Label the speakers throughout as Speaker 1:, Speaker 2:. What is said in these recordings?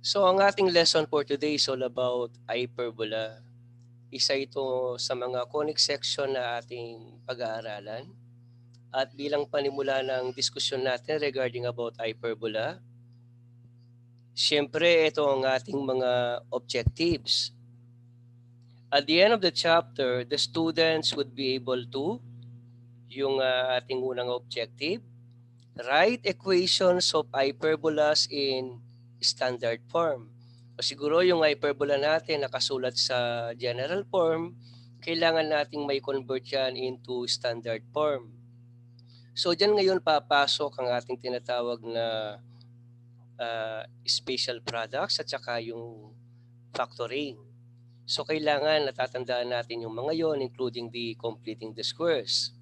Speaker 1: So ang ating lesson for today is all about hyperbola. Isa ito sa mga conic section na ating pag-aaralan. At bilang panimula ng diskusyon natin regarding about hyperbola, siyempre ito ang ating mga objectives. At the end of the chapter, the students would be able to, yung ating unang objective, write equations of hyperbolas in standard form. O siguro yung hyperbola natin nakasulat sa general form, kailangan nating may convert yan into standard form. So dyan ngayon papasok ang ating tinatawag na special products at saka yung factoring. So kailangan natatandaan natin yung mga yon, including the completing the squares.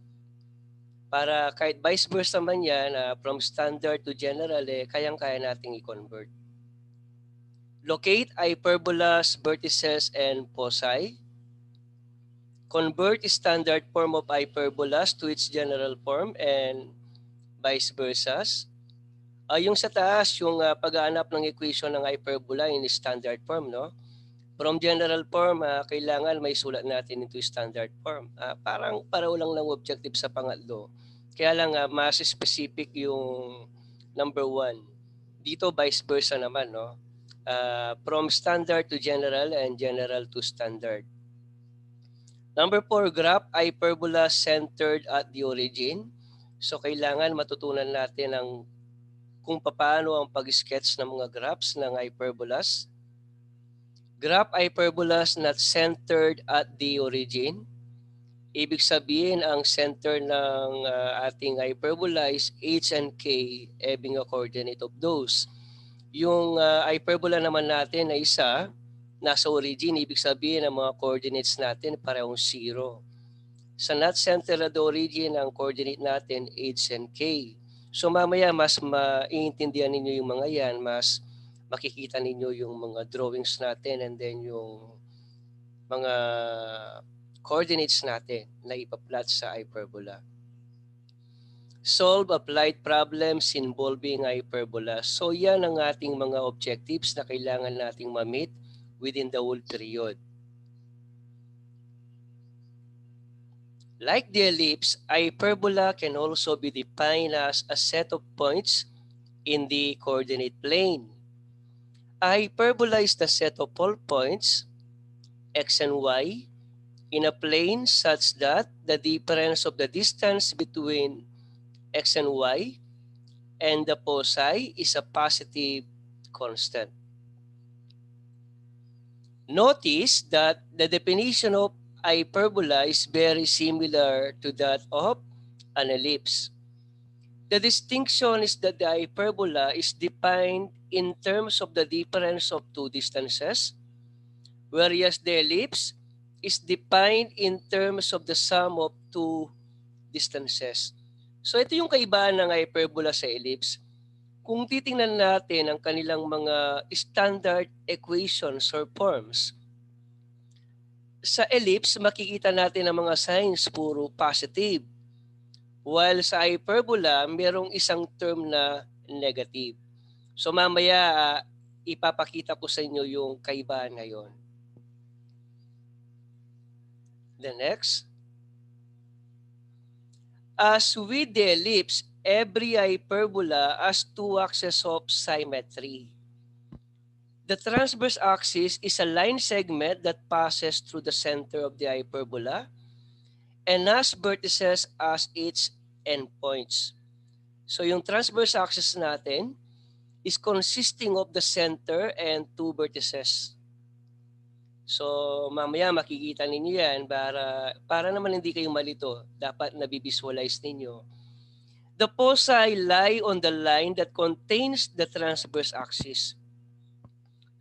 Speaker 1: Para kahit vice versa man yan, from standard to general, kayang-kaya nating i-convert. Locate hyperbolas, vertices, and foci. Convert standard form of hyperbolas to its general form and vice versa. Yung sa taas, yung pag-aanap ng equation ng hyperbola in standard form, no? From general form, kailangan may sulat natin into standard form. Parang pareho lang ng objective sa pangatlo. Kaya lang mas specific yung number 1. Dito vice versa naman, no? From standard to general and general to standard. Number 4, graph hyperbola centered at the origin. So kailangan matutunan natin kung paano ang pag-sketch ng mga graphs ng hyperbolas. Graph hyperbolas not centered at the origin. Ibig sabihin ang center ng ating hyperbola is h and k, having a coordinate of those. Yung hyperbola naman natin na isa, nasa origin, ibig sabihin ang mga coordinates natin parehong 0. Sa not center at the origin, ang coordinate natin h and k. So mamaya mas maiintindihan ninyo yung mga yan, mas makikita ninyo yung mga drawings natin and then yung mga coordinates natin na ipa-plot sa hyperbola. Solve applied problems involving hyperbola. So yan ang ating mga objectives na kailangan nating ma-meet within the whole period. Like the ellipse, hyperbola can also be defined as a set of points in the coordinate plane. A hyperbola is the set of all points, x and y, in a plane such that the difference of the distance between x and y and the foci is a positive constant. Notice that the definition of hyperbola is very similar to that of an ellipse. The distinction is that the hyperbola is defined in terms of the difference of two distances, whereas the ellipse is defined in terms of the sum of two distances. So ito yung kaibahan ng hyperbola sa ellipse. Kung titingnan natin ang kanilang mga standard equations or forms, sa ellipse makikita natin ang mga signs puro positive. While sa hyperbola, merong isang term na negative. So mamaya ipapakita ko sa inyo yung kaibahan ngayon. The next. As with the ellipse, every hyperbola has two axes of symmetry. The transverse axis is a line segment that passes through the center of the hyperbola and has vertices as its endpoints. So yung transverse axis natin is consisting of the center and two vertices. So mamaya makikita ninyo yan para naman hindi kayo malito. Dapat nabivisualize ninyo. The foci lie on the line that contains the transverse axis.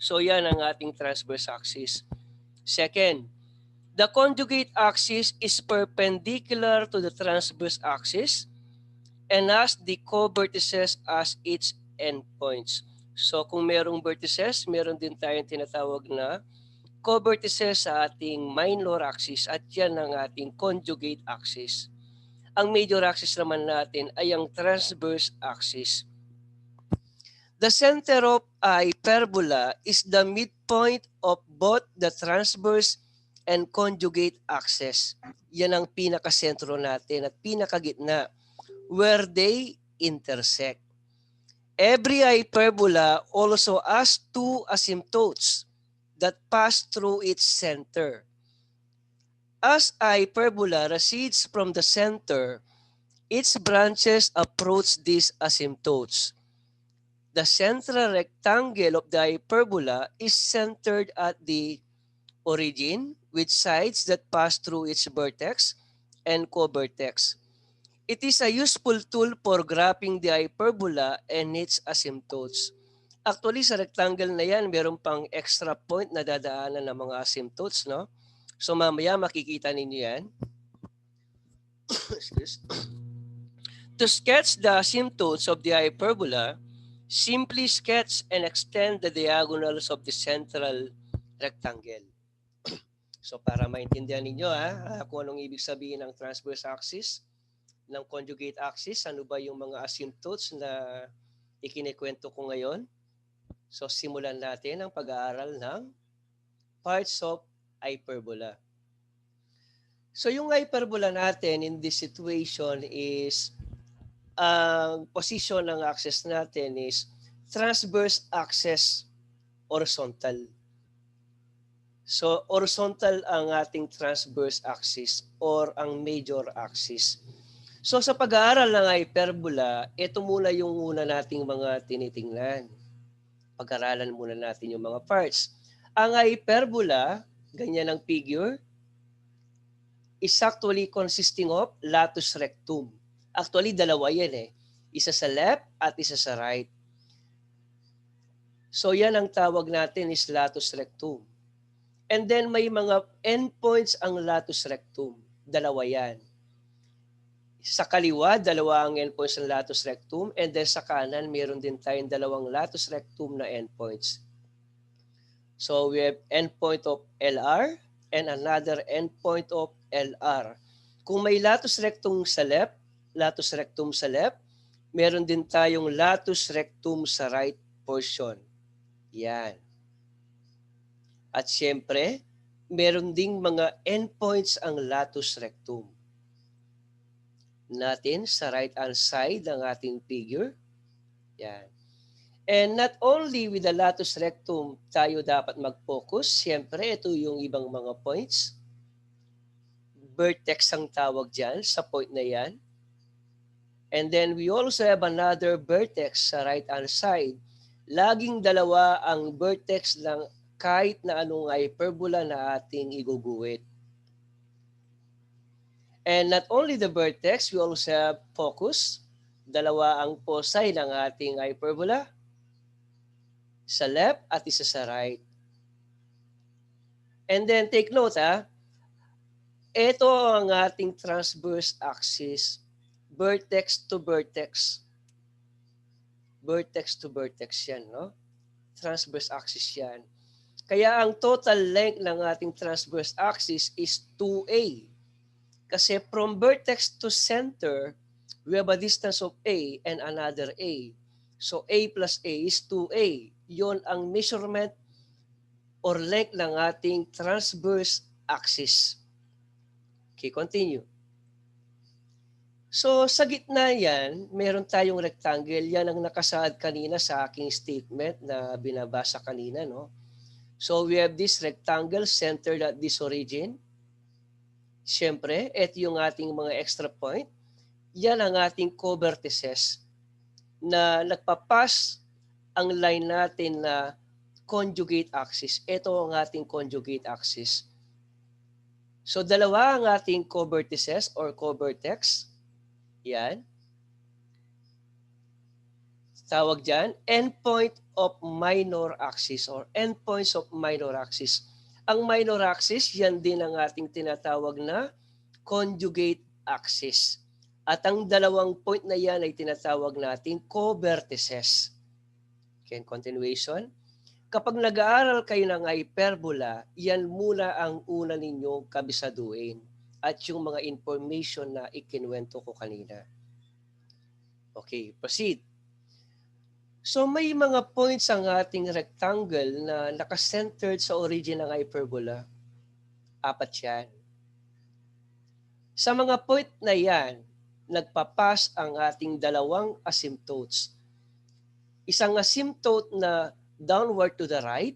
Speaker 1: So yan ang ating transverse axis. Second, the conjugate axis is perpendicular to the transverse axis and has the co-vertices as its endpoints. So kung merong vertices, meron din tayong tinatawag na co-vertices sa ating minor axis at yan ang ating conjugate axis. Ang major axis naman natin ay ang transverse axis. The center of hyperbola is the midpoint of both the transverse and conjugate axis. Yan ang pinakasentro natin at pinakagitna where they intersect. Every hyperbola also has two asymptotes that pass through its center. As a hyperbola recedes from the center, its branches approach these asymptotes. The central rectangle of the hyperbola is centered at the origin with sides that pass through its vertex and co-vertex. It is a useful tool for graphing the hyperbola and its asymptotes. Actually, sa rectangle na yan, meron pang extra point na dadaanan ng mga asymptotes, no? So mamaya makikita ninyo yan. To sketch the asymptotes of the hyperbola, simply sketch and extend the diagonals of the central rectangle. So para maintindihan ninyo kung anong ibig sabihin ng transverse axis, ng conjugate axis, ano ba yung mga asymptotes na ikinikwento ko ngayon. So simulan natin ang pag-aaral ng parts of hyperbola. So yung hyperbola natin in this situation is ang position ng axis natin is transverse axis horizontal. So horizontal ang ating transverse axis or ang major axis. So sa pag-aaral ng hyperbola, ito muna yung una nating mga tinitingnan. Pag-aralan muna natin yung mga parts. Ang hyperbola, ganyan ang figure, is actually consisting of latus rectum. Actually, dalawa yan Isa sa left at isa sa right. So yan ang tawag natin is latus rectum. And then may mga endpoints ang latus rectum. Dalawa yan. Sa kaliwa, dalawa ang endpoints ng latus rectum. And then sa kanan, meron din tayong dalawang latus rectum na endpoints. So we have endpoint of LR and another endpoint of LR. Kung may latus rectum sa left, meron din tayong latus rectum sa right portion. Yan. At siyempre, meron ding mga endpoints ang latus rectum natin sa right hand side ng ating figure. Yan. And not only with the latus rectum tayo dapat mag-focus, siyempre ito yung ibang mga points. Vertex ang tawag dyan sa point na yan. And then we also have another vertex sa right hand side. Laging dalawa ang vertex ng kahit na anong hyperbola na ating iguguhit. And not only the vertex, we also have focus. Dalawa ang foci ng ating hyperbola. Sa left at isa sa right. And then take note ito ang ating transverse axis. Vertex to vertex. Vertex to vertex yan, no? Transverse axis yan. Kaya ang total length ng ating transverse axis is 2A. Kasi from vertex to center, we have a distance of A and another A. So A plus A is 2A. Yon ang measurement or length ng ating transverse axis. Okay, continue. So sa gitna yan, meron tayong rectangle. Yan ang nakasaad kanina sa aking statement na binabasa kanina, no? So we have this rectangle centered at this origin. Siyempre, ito yung ating mga extra point. Yan ang ating co-vertices na nagpapas ang line natin na conjugate axis. Ito ang ating conjugate axis. So dalawa ang ating co-vertices or co-vertex. Yan. Tawag dyan, endpoint of minor axis or endpoints of minor axis. Ang minor axis, yan din ang ating tinatawag na conjugate axis. At ang dalawang point na yan ay tinatawag natin co-vertices. Okay, continuation. Kapag nag-aaral kayo ng hyperbola, yan muna ang una ninyong kabisaduhin at yung mga information na ikinuwento ko kanina. Okay, proceed. So may mga points ang ating rectangle na nakacentered sa origin ng hyperbola. 4 yan. Sa mga point na yan, nagpapas ang ating dalawang asymptotes. Isang asymptote na downward to the right,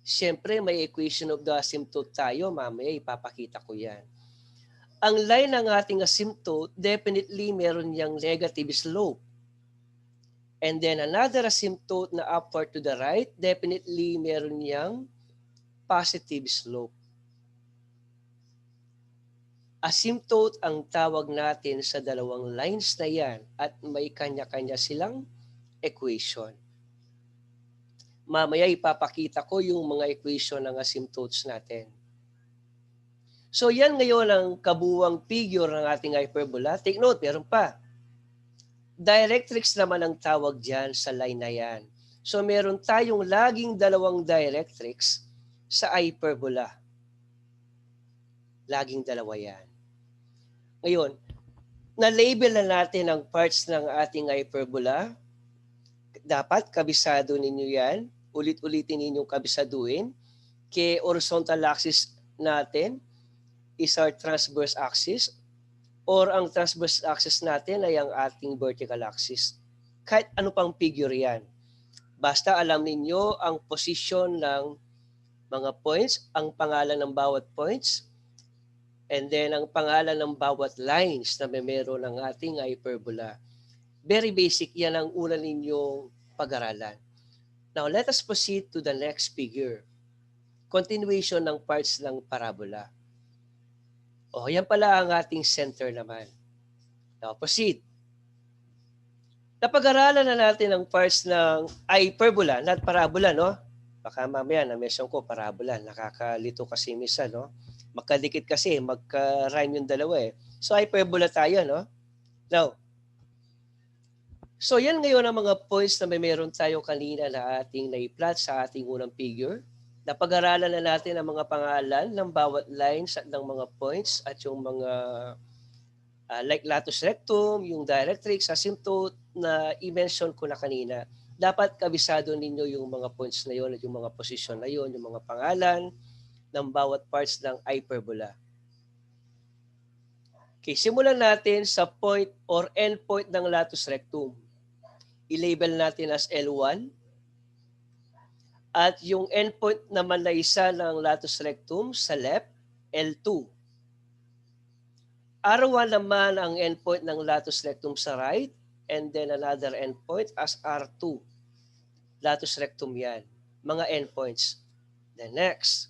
Speaker 1: siyempre may equation of the asymptote tayo, mamaya ipapakita ko yan. Ang line ng ating asymptote, definitely meron niyang negative slope. And then another asymptote na upward to the right, definitely meron niyang positive slope. Asymptote ang tawag natin sa dalawang lines na yan at may kanya-kanya silang equation. Mamaya ipapakita ko yung mga equation ng asymptotes natin. So yan ngayon ang kabuuang figure ng ating hyperbola. Take note, meron pa. Directrix naman ang tawag dyan sa line na yan. So meron tayong laging dalawang directrix sa hyperbola. Laging dalawa yan. Ngayon, na-label na natin ang parts ng ating hyperbola. Dapat kabisado ninyo yan. Ulit-ulitin ninyong kabisaduin. Kay horizontal axis natin is our transverse axis, or ang transverse axis natin ay ang ating vertical axis. Kahit ano pang figure yan. Basta alam ninyo ang position ng mga points, ang pangalan ng bawat points, and then ang pangalan ng bawat lines na may meron ng ating hyperbola. Very basic, yan ang una ninyong pag-aralan. Now, let us proceed to the next figure. Continuation ng parts ng parabola. Yan pala ang ating center naman. Now, proceed. Napag-aralan na natin ang parts ng hyperbola, not parabola, no? Baka mamaya na-mention ko, parabola. Nakakalito kasi minsan, no? Magkadikit kasi, magka-rhyme yung dalawa eh. So, hyperbola tayo, no? Now, so yan ngayon ang mga points na may meron tayo kanina na ating na-plot sa ating unang figure. Napag-aralan na natin ang mga pangalan ng bawat lines at ng mga points at yung mga like latus rectum, yung directrix, asymptote na i-mention ko na kanina. Dapat kabisado ninyo yung mga points na yon at yung mga position na yon, yung mga pangalan ng bawat parts ng hyperbola. Okay, simulan natin sa point or end point ng latus rectum. I-label natin as L1. At yung endpoint naman na isa ng latus rectum sa left, L2. R1 naman ang endpoint ng latus rectum sa right, and then another endpoint as R2. Latus rectum yan. Mga endpoints. Then next.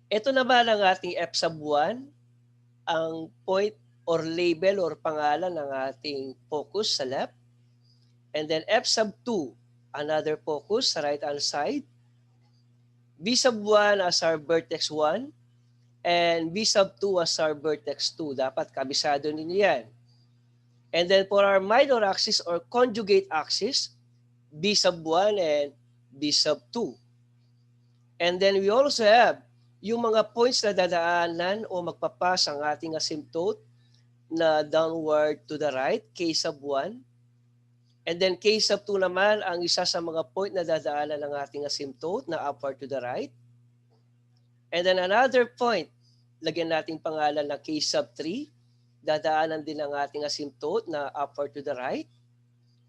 Speaker 1: Ito naman ang ating F sub 1, ang point or label or pangalan ng ating focus sa left. And then F sub 2, another focus sa right hand side. B sub 1 as our vertex 1 and B sub 2 as our vertex 2. Dapat kabisado ninyo yan. And then for our minor axis or conjugate axis, B sub 1 and B sub 2. And then we also have yung mga points na dadaanan o magpapas ang ating asymptote na downward to the right, K sub 1. And then K sub 2 naman ang isa sa mga point na dadaanan ng ating asymptote na upward to the right. And then another point, lagyan natin pangalan na K sub 3, dadaanan din ang ating asymptote na upward to the right.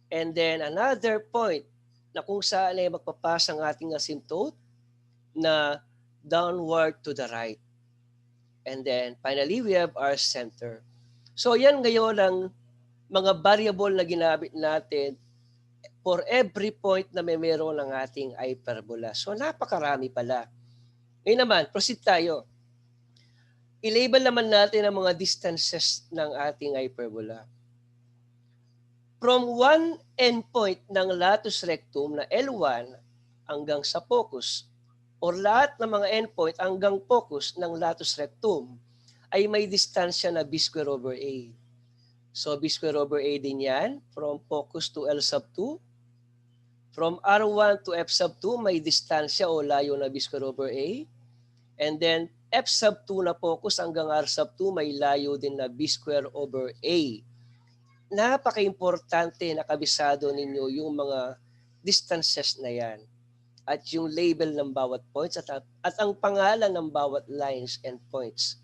Speaker 1: And then another point na kung saan ay magpapas ang ating asymptote na downward to the right. And then finally, we have our center. So yan ngayon ang mga variable na ginamit natin for every point na may meron ng ating hyperbola. So napakarami pala. Ngayon naman, proceed tayo. I-label naman natin ang mga distances ng ating hyperbola. From one endpoint ng latus rectum na L1 hanggang sa focus, or lahat ng mga endpoint hanggang focus ng latus rectum ay may distansya na B square over A. So B square over A din yan, from focus to L sub 2. From R1 to F sub 2, may distansya o layo na B square over A. And then F sub 2 na focus hanggang R sub 2, may layo din na B square over A. Napaka-importante na kabisado ninyo yung mga distances na yan at yung label ng bawat points at ang pangalan ng bawat lines and points.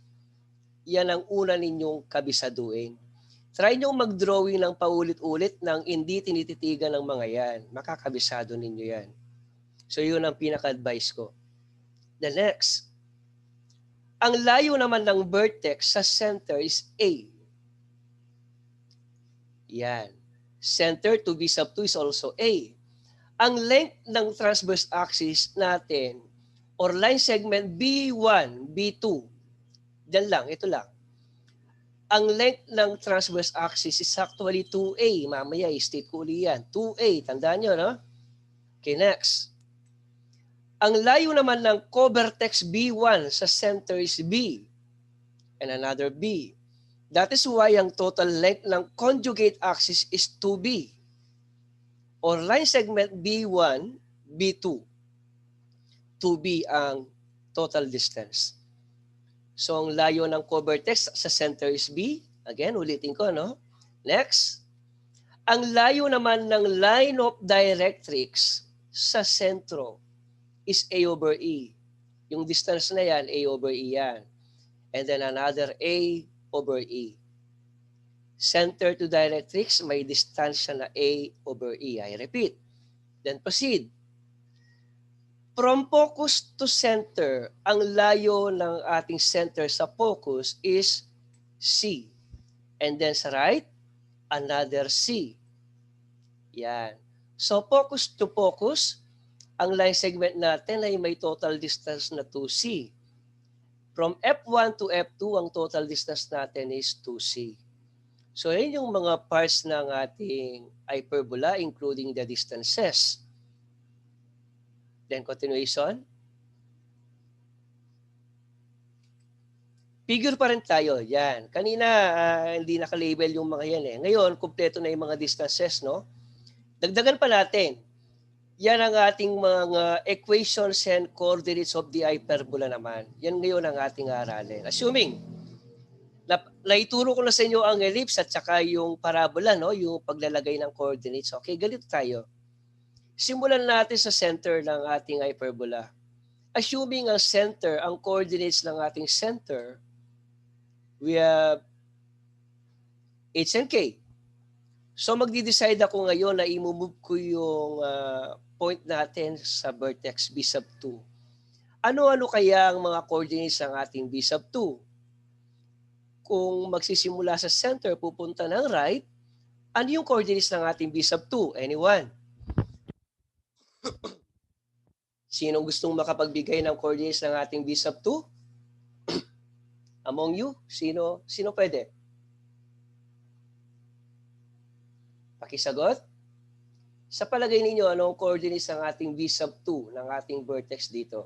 Speaker 1: Yan ang una ninyong kabisaduhin. Try nyo mag-drawing ng paulit-ulit ng hindi tinititigan ng mga yan. Makakabisado ninyo yan. So yun ang pinaka-advice ko. The next, ang layo naman ng vertex sa center is A. Yan. Center to B sub 2 is also A. Ang length ng transverse axis natin or line segment B1, B2, dyan lang, ito lang. Ang length ng transverse axis is actually 2A. Mamaya, state ko uli yan. 2A, tandaan nyo, no? Okay, next. Ang layo naman ng covertex B1 sa center is B and another B. That is why ang total length ng conjugate axis is 2B. Or line segment B1, B2. 2B ang total distance. So, ang layo ng covertex sa center is B. Again, ulitin ko, no? Next. Ang layo naman ng line of directrix sa sentro is A over E. Yung distance na yan, A over E yan. And then another A over E. Center to directrix, may distansya na A over E. I repeat. Then proceed. From focus to center, ang layo ng ating center sa focus is C. And then sa right, another C. Yan. So focus to focus, ang line segment natin ay may total distance na 2C. From F1 to F2, ang total distance natin is 2C. So, yun yung mga parts ng ating hyperbola, including the distances. Then, continuation. Figure pa rin tayo. Yan. Kanina, hindi naka-label yung mga yan eh. Ngayon, kumpleto na yung mga distances, no? Dagdagan pa natin. Yan ang ating mga equations and coordinates of the hyperbola naman. Yan ngayon ang ating aralin. Assuming, naituro ko na sa inyo ang ellipse at saka yung parabola, no? Yung paglalagay ng coordinates. Okay, ganito tayo. Simulan natin sa center ng ating hyperbola. Assuming ang center, ang coordinates ng ating center, we have H and K. So magdi-decide ako ngayon na i-move ko yung point natin sa vertex B sub 2. Ano-ano kaya ang mga coordinates ng ating B sub 2? Kung magsisimula sa center, pupunta ng right, ano yung coordinates ng ating B sub 2? Anyone? Sinong gustong makapagbigay ng coordinates ng ating B sub 2? Among you? Sino pwede? Pakisagot? Sa palagay ninyo, anong coordinates ng ating B sub 2 ng ating vertex dito?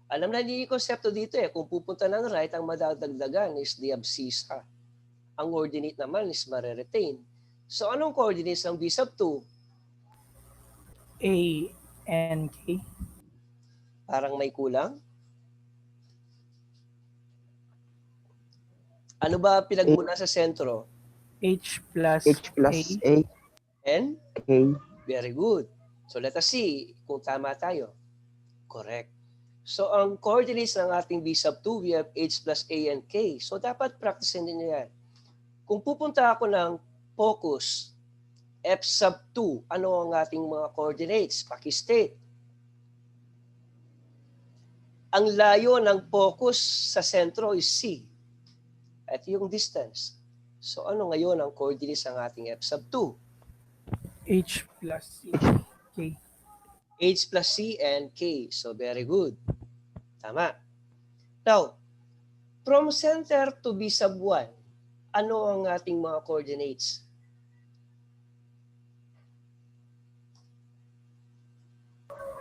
Speaker 1: Alam na niyo yung konsepto dito eh. Kung pupunta ng right, ang madadagdagan is the abscissa. Ang coordinate naman is mare-retain. So anong coordinates ng B sub 2?
Speaker 2: A and K.
Speaker 1: Parang may kulang. Ano ba pinagmula sa sentro?
Speaker 2: H plus
Speaker 3: A.
Speaker 1: And?
Speaker 3: K.
Speaker 1: Very good. So let us see kung tama tayo. Correct. So ang coordinates ng ating B sub 2, we have H plus A and K. So dapat practicein niyo yan. Kung pupunta ako ng focus, F sub 2, ano ang ating mga coordinates? Paki-state. Ang layo ng focus sa sentro is C. At yung distance. So ano ngayon ang coordinates ng ating F sub 2?
Speaker 2: H plus C, K.
Speaker 1: H plus C and K. So very good. Tama. Now, from center to B sub 1, ano ang ating mga coordinates?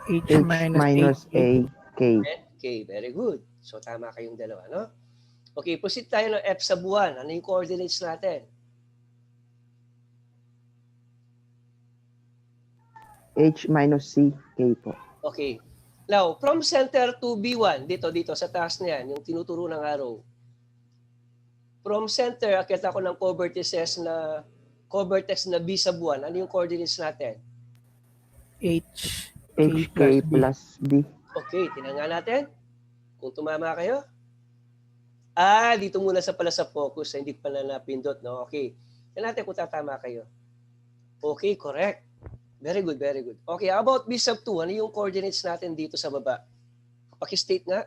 Speaker 2: H
Speaker 3: H
Speaker 2: minus
Speaker 3: minus
Speaker 2: A,
Speaker 3: A. K.
Speaker 1: Okay, very good. So tama kayong dalawa, no? Okay, proceed tayo ng F sub 1. Ano yung coordinates natin?
Speaker 3: H minus C. K po.
Speaker 1: Okay. Now, from center to B1, dito sa taas na yan, yung tinuturo ng arrow. From center, akit ako ng covertex na B sub 1. Ano yung coordinates natin?
Speaker 2: H, K
Speaker 3: HK
Speaker 2: plus B.
Speaker 3: plus B.
Speaker 1: Okay, tingnan nga natin kung tumama kayo. Dito muna pala sa focus, hindi pala napindot, no? Okay. Tingnan natin kung tatama kayo. Okay, correct. Very good, very good. Okay, how about B sub 2? Ano yung coordinates natin dito sa baba? Paki-state nga.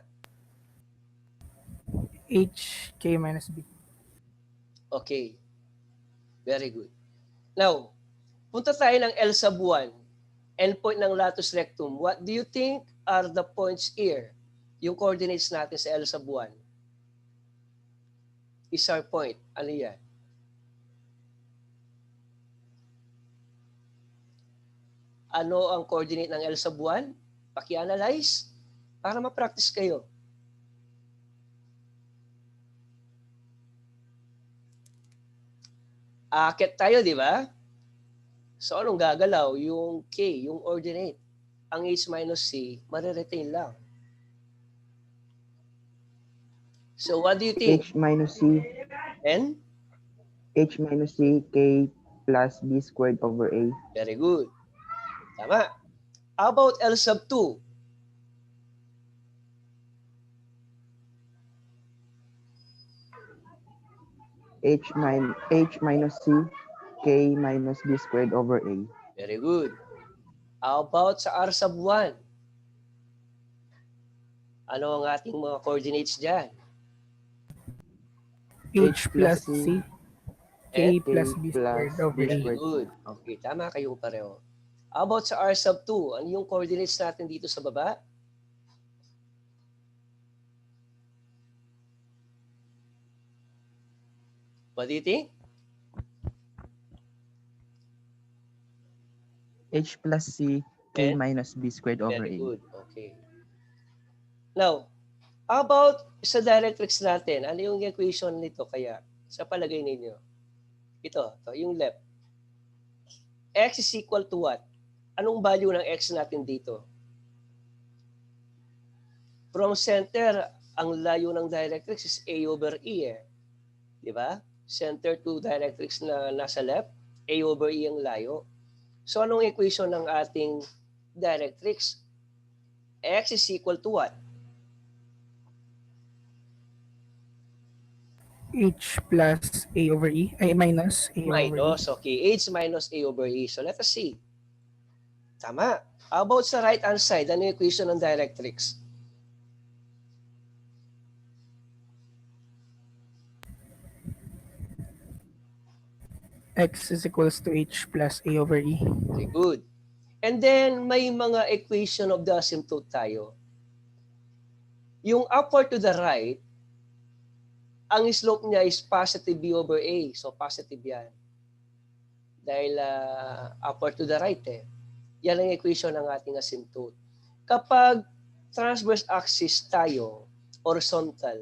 Speaker 2: H, K minus B.
Speaker 1: Okay. Very good. Now, punta tayo ng L sub 1. Endpoint ng latus rectum. What do you think are the points here? Yung coordinates natin sa L sub 1. Is our point. Ano yan? Ano ang coordinate ng L sub 1? Paki-analyze para ma-practice kayo. Akit tayo, di ba? So, anong gagalaw? Yung K, yung ordinate. Ang H minus C, mariretain lang. So, what do you think?
Speaker 3: H minus C.
Speaker 1: N?
Speaker 3: H minus C, K plus B squared over A.
Speaker 1: Very good. Tama. How about L sub 2?
Speaker 3: H minus C, K minus B squared over A.
Speaker 1: Very good. How about sa R sub 1? Ano ang ating mga coordinates dyan?
Speaker 2: H plus C, K
Speaker 3: K
Speaker 2: plus B squared
Speaker 3: plus
Speaker 2: over
Speaker 3: B
Speaker 2: A.
Speaker 1: Very good. Okay, tama kayong pareho. How about sa R sub 2? Ano yung coordinates natin dito sa baba? What do you think?
Speaker 3: H plus C, K
Speaker 1: And?
Speaker 3: minus B squared over
Speaker 1: Very
Speaker 3: A.
Speaker 1: good. Okay. Now, how about sa directrix natin? Ano yung equation nito kaya? Sa palagay ninyo? Ito, yung left. X is equal to what? Anong value ng X natin dito? From center, ang layo ng directrix is A over E eh. Di ba? Center to directrix na nasa left, A over E ang layo. So anong equation ng ating directrix? X is equal to what?
Speaker 2: H plus A over E, ay minus A over E.
Speaker 1: Minus, okay. H minus A over E. So let us see. Tama. How about sa right-hand side? Ano yung equation ng directrix?
Speaker 2: X is equals to H plus A over E.
Speaker 1: Very good. And then, may mga equation of the asymptote tayo. Yung upward to the right, ang slope niya is positive B over A. So, positive yan. Dahil upward to the right eh. Yan ang equation ng ating asymptote. Kapag transverse axis tayo, horizontal,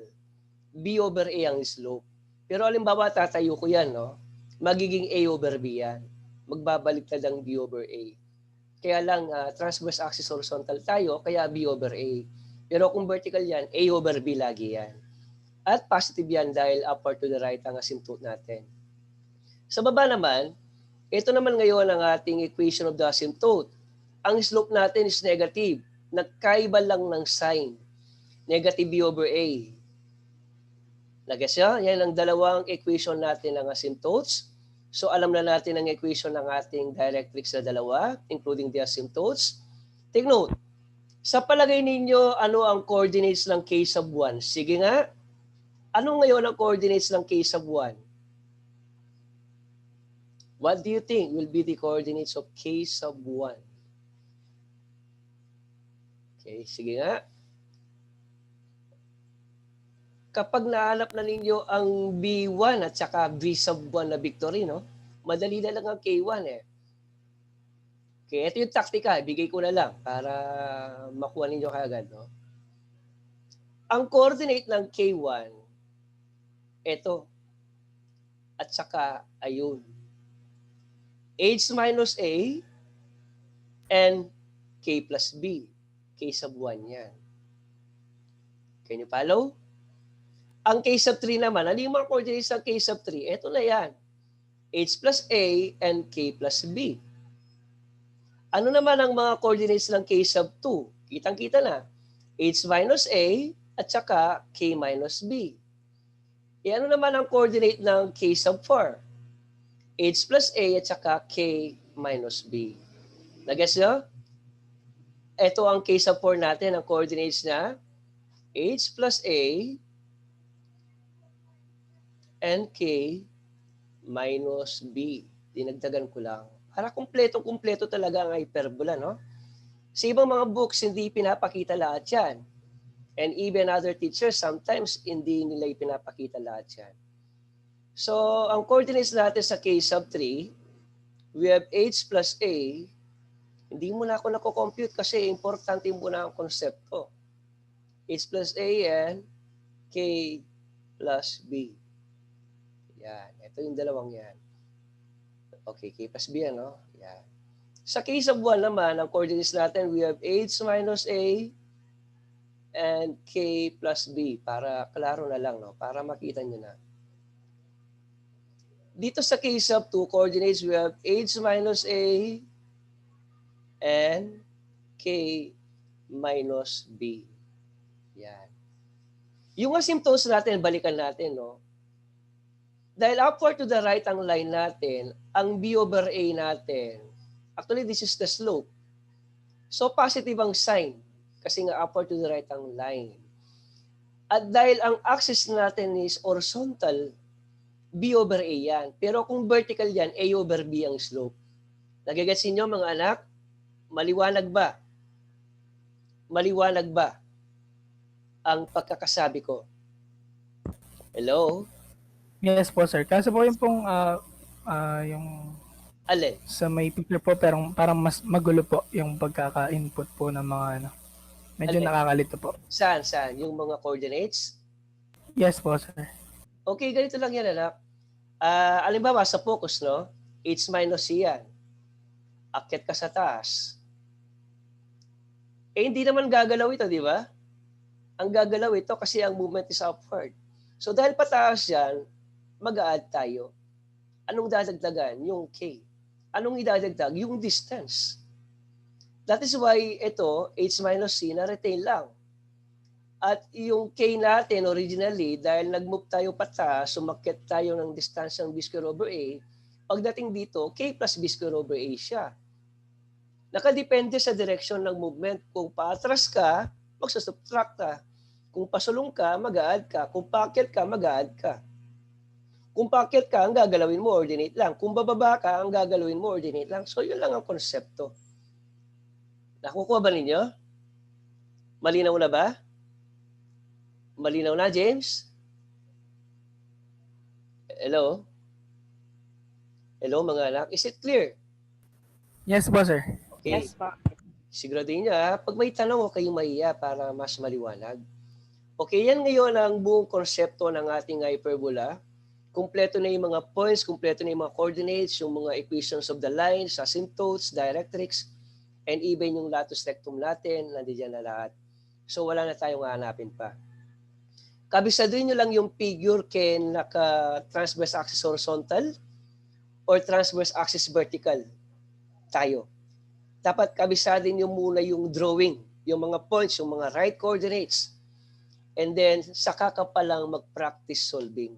Speaker 1: B over A ang slope. Pero alimbawa, tatayo ko yan, no? Magiging A over B yan. Magbabaliktad ang B over A. Kaya lang, transverse axis horizontal tayo, kaya B over A. Pero kung vertical yan, A over B lagi yan. At positive yan dahil upward to the right ang asymptote natin. Sa baba naman, ito naman ngayon ang ating equation of the asymptote. Ang slope natin is negative. Nagkaiba lang ng sign. Negative B over A. Nag-gets nyo? Yan ang dalawang equation natin ng asymptotes. So alam na natin ang equation ng ating directrix na dalawa, including the asymptotes. Take note, sa palagay ninyo, ano ang coordinates ng K sub 1? Sige nga, ano ngayon ang coordinates ng K sub 1? What do you think will be the coordinates of K sub 1? Okay, sige nga. Kapag nahanap na ninyo ang B1 at saka B sub 1 na victory, no? Madali na lang ang K1 eh. Okay, ito yung taktika. Bigay ko na lang para makuha ninyo kaagad, no? Ang coordinate ng K1, ito. At saka, ayun. H minus A and K plus B. K sub 1 yan. Can you follow? Ang K sub 3 naman, ano yung mga coordinates ng K sub 3? Ito na yan. H plus A and K plus B. Ano naman ang mga coordinates ng K sub 2? Kitang-kita na. H minus A at saka K minus B. Ano naman ang coordinate ng K sub 4? H plus A at saka K minus B. Nag-guess nyo? Ito ang K sub 4 natin, ang coordinates na H plus A and K minus B. Dinagdagan ko lang. Para kumpleto talaga ang hyperbola, no? Sa ibang mga books, hindi pinapakita lahat yan. And even other teachers, sometimes hindi nila pinapakita lahat yan. So, ang coordinates natin sa K sub 3, we have H plus A. Hindi muna ako nako-compute kasi importante muna ang konsepto. H plus A and K plus B. Yan. Ito yung dalawang yan. Okay, K plus B, ano? Yan. Sa K sub 1 naman, ang coordinates natin, we have H minus A and K plus B. Para klaro na lang, no? Para makita nyo na. Dito sa K sub 2, coordinates, we have H minus A and K minus B. Yan. Yung asymptotes natin, balikan natin, no? Dahil upward to the right ang line natin, ang B over A natin, actually this is the slope. So positive ang sign kasi nga upward to the right ang line. At dahil ang axis natin is horizontal, B over A yan. Pero kung vertical yan, A over B ang slope. Nagigets niyo mga anak? Maliwanag ba? Maliwanag ba ang pagkakasabi ko? Hello?
Speaker 2: Yes po, sir. Kaso po yung pong yung
Speaker 1: Alin?
Speaker 2: sa may picture po, pero parang mas magulo po yung pagkaka-input po ng mga ano. Medyo
Speaker 1: Alin?
Speaker 2: nakakalito po.
Speaker 1: Saan? Yung mga coordinates?
Speaker 2: Yes po, sir.
Speaker 1: Okay, ganito lang yan, anak. Alimbawa, sa focus, no? H minus C yan. Akyat ka sa taas. Hindi naman gagalaw ito, di ba? Ang gagalaw ito kasi ang movement is upward. So dahil pataas yan, mag-a-add tayo. Anong dadagdagan? Yung K. Anong idadagdag? Yung distance. That is why ito, H minus C, na-retain lang. At yung K natin originally, dahil nag-move tayo pataas, sumakyat tayo ng distansyang B square over A, pagdating dito, K plus B square over A siya. Nakadepende sa direction ng movement. Kung paatras ka, magsusubtract ka. Kung pasulong ka, mag-a-add ka. Kung paakyat ka, mag-a-add ka. Kung paakyat ka, ang gagalawin mo, ordinate lang. Kung bababa ka, ang gagalawin mo, ordinate lang. So, yun lang ang konsepto. Nakukuha ba ninyo? Malinaw na ba? Malinaw na, James? Hello? Hello, mga anak? Is it clear?
Speaker 2: Yes po, sir.
Speaker 1: Okay.
Speaker 4: Yes po.
Speaker 1: Siguraduhin niya, pag may tanong, huwag kayong mahiya para mas maliwanag. Okay, yan ngayon ang buong konsepto ng ating hyperbola. Kumpleto na yung mga points, kumpleto na yung mga coordinates, yung mga equations of the lines, asymptotes, directrix, and even yung latus rectum natin, nandiyan na lahat. So wala na tayong hahanapin pa. Kabisaduhin nyo lang yung figure kay naka-transverse axis horizontal or transverse axis vertical tayo. Dapat kabisadin nyo muna yung drawing, yung mga points, yung mga right coordinates. And then, saka ka palang mag-practice solving.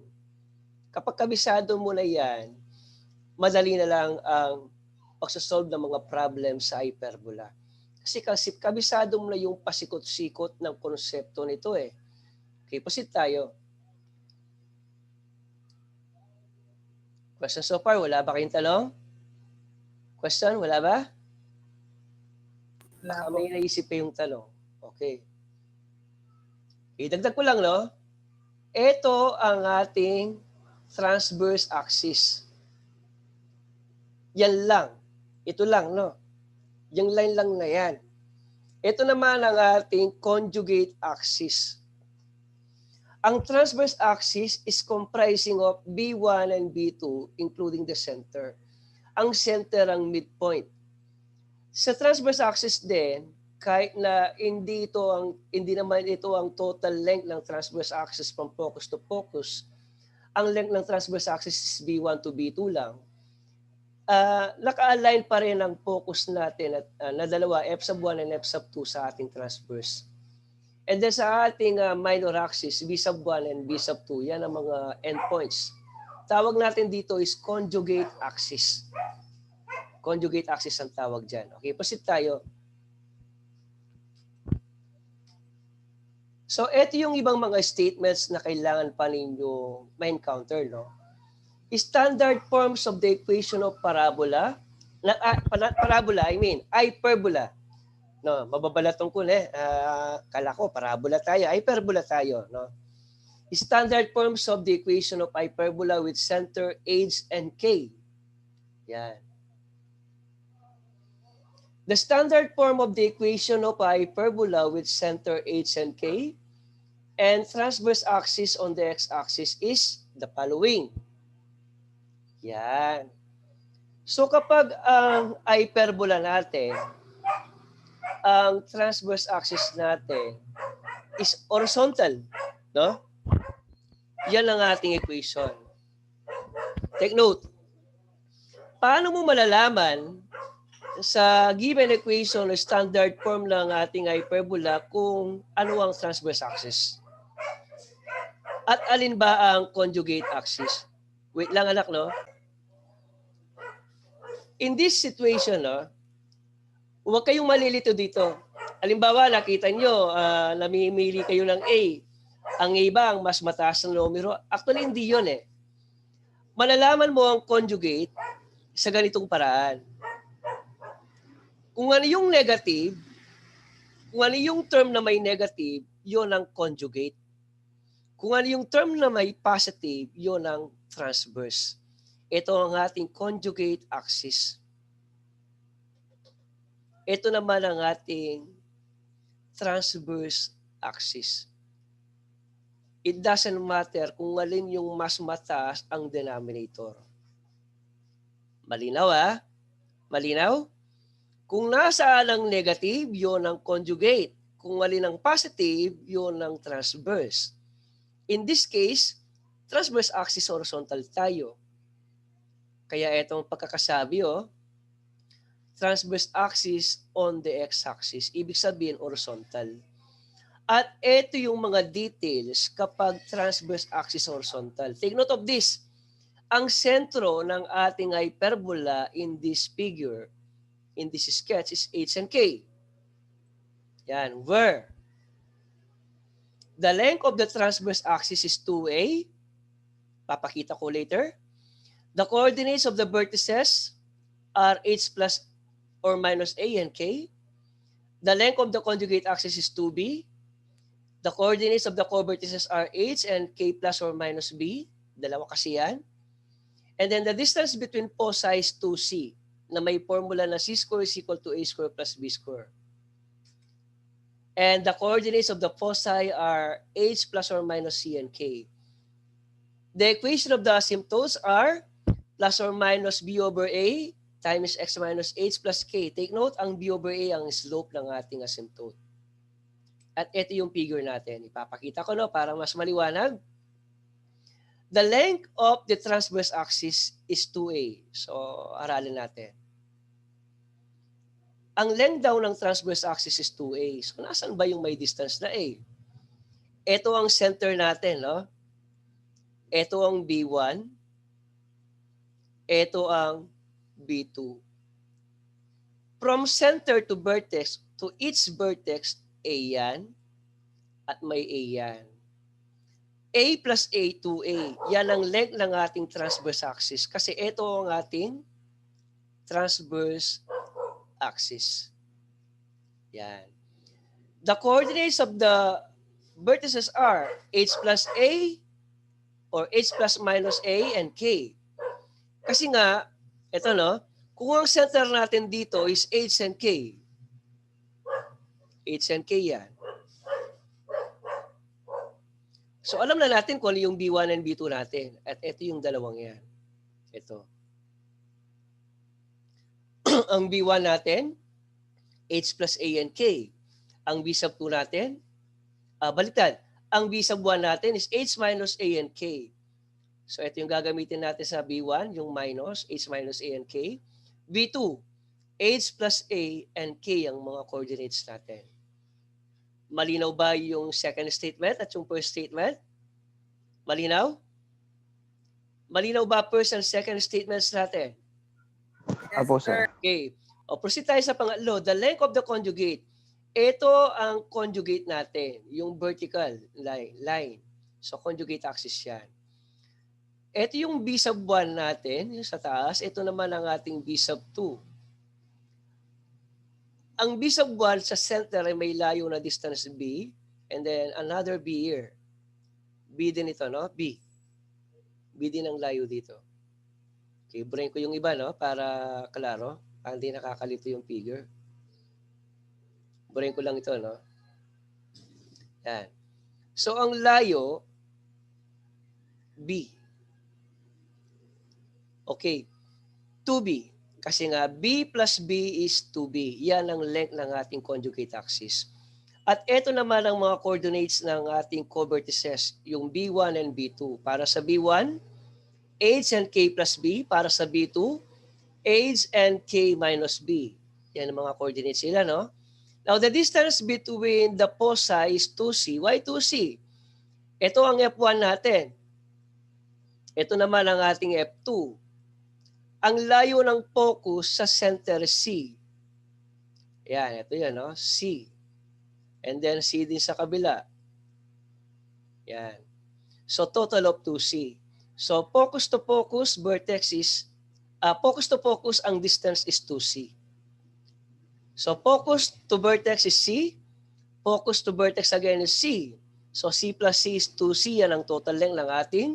Speaker 1: Kapag kabisado mo na yan, madali na lang ang pagsasolve ng mga problems sa hyperbola. Kasi kabisado mo na yung pasikot-sikot ng konsepto nito eh. Okay, proceed tayo. Question so far? Wala ba kayong tanong? Question? Wala ba?
Speaker 2: Wala po.
Speaker 1: May naisip pa yung tanong. Okay. Idagdag ko lang, no? Ito ang ating transverse axis. Yan lang. Ito lang, no? Yung line lang na yan. Ito naman ang ating conjugate axis. Ang transverse axis is comprising of B1 and B2, including the center. Ang center ang midpoint. Sa transverse axis din, kahit na hindi naman ito ang total length ng transverse axis from focus to focus, ang length ng transverse axis is B1 to B2 lang. naka-align pa rin ang focus natin at na dalawa, F sub 1 and F sub 2 sa ating transverse. And then sa ating minor axis, B sub 1 and B sub 2, yan ang mga endpoints. Tawag natin dito is conjugate axis. Conjugate axis ang tawag dyan. Okay, proceed tayo. So, ito yung ibang mga statements na kailangan pa ninyo ma-encounter, no? Standard forms of the equation of parabola, hyperbola. No, mababalatong ko kala ko parabola tayo, hyperbola tayo, no? Standard forms of the equation of hyperbola with center h and k. Yan. The standard form of the equation of hyperbola with center h and k and transverse axis on the x-axis is the following. Yan. So kapag ang hyperbola natin, ang transverse axis natin is horizontal, no? Yan ang ating equation. Take note. Paano mo malalaman sa given equation o standard form ng ating hyperbola kung ano ang transverse axis? At alin ba ang conjugate axis? Wait lang anak, no? In this situation, no, huwag kayong malilito dito. Halimbawa, nakita nyo, namimili kayo ng A. Ang A ba ang mas mataas ng numero? Actually, hindi yun eh. Malalaman mo ang conjugate sa ganitong paraan. Kung ano yung negative, kung ano yung term na may negative, yun ang conjugate. Kung ano yung term na may positive, yun ang transverse. Ito ang ating conjugate axis. Ito naman ang ating transverse axis. It doesn't matter kung alin yung mas mataas ang denominator. Malinaw Malinaw? Kung nasaan ang negative, yun ang conjugate. Kung alin ang positive, yun ang transverse. In this case, transverse axis horizontal tayo. Kaya itong pagkakasabi, transverse axis on the x-axis. Ibig sabihin, horizontal. At ito yung mga details kapag transverse axis horizontal. Take note of this. Ang sentro ng ating hyperbola in this figure, in this sketch, is h and k. Yan, where the length of the transverse axis is 2a. Papakita ko later. The coordinates of the vertices are h plus or minus a and k. The length of the conjugate axis is 2b. The coordinates of the co-vertices are h and k plus or minus b. Dalawa kasi yan. And then the distance between foci is 2c na may formula na c square is equal to a square plus b square. And the coordinates of the foci are h plus or minus c and k. The equation of the asymptotes are plus or minus b over a times x minus h plus k. Take note, ang b over a ang slope ng ating asymptote. At ito yung figure natin. Ipapakita ko para mas maliwanag. The length of the transverse axis is 2a. So, aralin natin. Ang length daw ng transverse axis is 2a. So, nasan ba yung may distance na a? Ito ang center natin, no? Ito ang B1. Ito ang B2. From center to vertex, to each vertex, A yan. At may A yan. A plus A, 2A. Yan ang length ng ating transverse axis. Kasi ito ang ating transverse axis. Yan. The coordinates of the vertices are H plus A or H plus minus A and K. Kasi nga, ito kung ang center natin dito is H and K. H and K yan. So alam na natin kung ano yung B1 and B2 natin. At ito yung dalawang yan. Ito. Ang B1 natin, H plus A and K. Ang B sub 2 natin, baliktad. Ang B sub 1 natin is H minus A and K. So ito yung gagamitin natin sa B1, yung minus, H minus A and K. B2, H plus A and K ang mga coordinates natin. Malinaw ba yung second statement at yung first statement? Malinaw? Malinaw ba first and second statements natin?
Speaker 3: Apo, sir.
Speaker 1: Okay. O, proceed tayo sa pangatlo. The length of the conjugate. Ito ang conjugate natin, yung vertical line. So, conjugate axis yan. Ito yung B sub 1 natin, yung sa taas. Ito naman ang ating B sub 2. Ang B sub 1 sa center ay may layo na distance B. And then another B here. B din ito, no? B. B din ang layo dito. Okay, brain ko yung iba, no? Para klaro. Para hindi nakakalito yung figure. Brain ko lang ito, no? Yan. So, ang layo, B. Okay. 2B. Kasi nga, B plus B is 2B. Yan ang length ng ating conjugate axis. At ito naman ang mga coordinates ng ating co-vertices, yung B1 and B2. Para sa B1, H and K plus B. Para sa B2, H and K minus B. Yan ang mga coordinates nila, no? Now, the distance between the foci is 2C. Why 2C? Ito ang F1 natin. Ito naman ang ating F2. Ang layo ng focus sa center C. Yan, ito yan, no? C. And then C din sa kabila. Yan. So, total of 2C. So, focus to focus, vertex is, focus to focus, ang distance is 2C. So, focus to vertex is C. Focus to vertex again is C. So, C plus C is 2C. Yan ang total length ng ating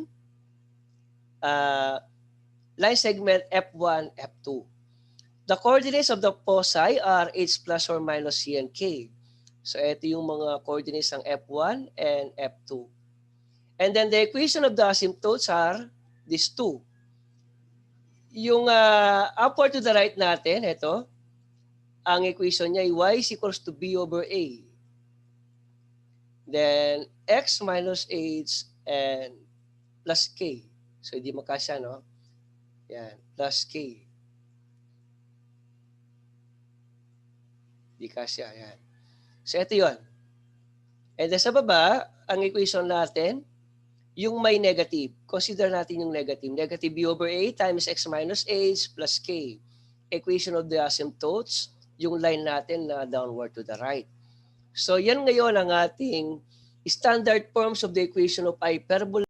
Speaker 1: line segment F1, F2. The coordinates of the foci are H plus or minus C and K. So, ito yung mga coordinates ng F1 and F2. And then the equation of the asymptotes are these two. Yung upward to the right natin, ito, ang equation niya ay y is equals to b over a. Then, x minus h and plus k. So, hindi magkasya, no? Yan, plus k. Hindi kasya, yan. So, ito yun. And then sa baba, ang equation natin, yung may negative. Consider natin yung negative. Negative b over a times x minus h plus k. Equation of the asymptotes, yung line natin na downward to the right. So, yan ngayon ang ating standard forms of the equation of hyperbola